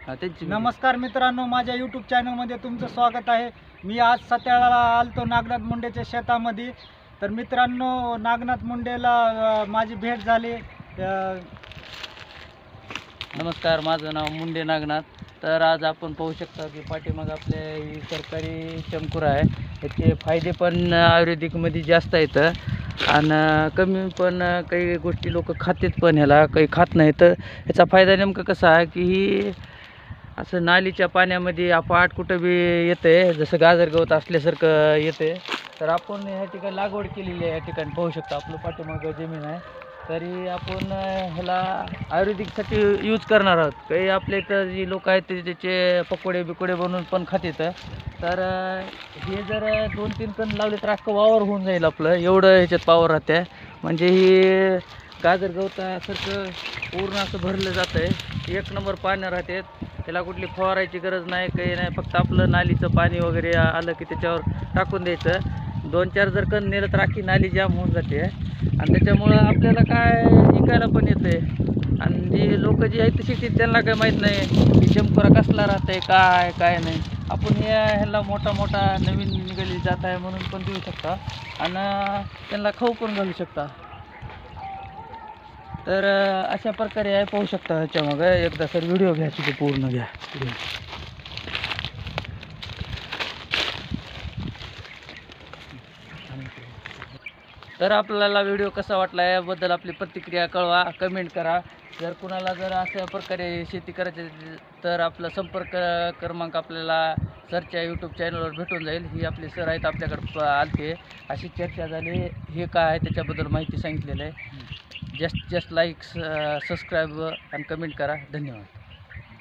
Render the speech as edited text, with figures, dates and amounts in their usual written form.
नमस्कार मित्रांनो, माझ्या यूट्यूब चॅनलमध्ये तुमचं स्वागत आहे। मी आज सत्याळाला आलतो नागनाथ मुंडेच्या शेतामध्ये। तर मित्रांनो, नागनाथ मुंडेला माझी भेट झाली। नमस्कार, माझं नाव मुंडे नागनाथ। तर आज आपण पाहू शकता की पाठीमाग आपले ही सरकारी शंकुर आहे। याचे फायदे पण आयुर्वेदिकमध्ये जास्त आहेत आणि कमी पण काही गोष्टी लोक खातात पण ह्याला काही खात नाही। तर याचा फायदा नेमका कसा आहे की ही असं नालीच्या पाण्यामध्ये अपाट कुठं बी येते, जसं गाजर गवत असल्यासारखं येते। तर आपण ह्या ठिकाणी लागवड केलेली आहे। या ठिकाणी पाहू शकता आपलं पाठीमागं जमीन आहे। तरी आपण ह्याला आयुर्वेदिकसाठी यूज करणार आहोत। काही आपल्या इथं जी लोक आहेत ते त्याचे पकोडे बिकोडे बनवून पण खातात। तर हे जर 2-3 कण लावले तर अख्खं वावर होऊन जाईल आपलं, एवढं ह्याच्यात पावर राहते। म्हणजे ही गाजर गवतासारखं पूर्ण असं भरलं जातं आहे। 1 नंबर पाणी राहते, त्याला कुठली फवारायची गरज नाही, काही नाही। फक्त आपलं नालीचं पाणी वगैरे आलं की त्याच्यावर टाकून द्यायचं। 2-4 जर कण नेलं तर अख्खी नाली जाम होऊन जाते आणि त्याच्यामुळं आपल्याला काय विकायला पण येते। आणि जी लोक जी आहेत शेतीत त्यांना काय माहीत नाही की शंकुरा कसला राहते, काय नाही। आपण ह्याला मोठा नवीन निघाली जात आहे म्हणून पण देऊ शकता आणि त्यांना खाऊ पण घालू शकता। तर अशा प्रकारे आहे, पाहू शकता। ह्याच्यामागं एकदा सर व्हिडिओ घ्या, तिथे पूर्ण घ्या। तर आपल्याला व्हिडिओ कसा वाटला याबद्दल आपली प्रतिक्रिया कळवा, कमेंट करा। जर कुणाला जर अशा प्रकारे शेती करायची तर आपला संपर्क क्रमांक आपल्याला सरच्या यूट्यूब चॅनलवर भेटून जाईल। ही आपली सर आहेत, आपल्याकडे आलते, अशी चर्चा झाली, हे काय आहे त्याच्याबद्दल माहिती सांगितलेलं आहे। जस्ट लाईक, सबस्क्राईब आणि कमेंट करा। धन्यवाद।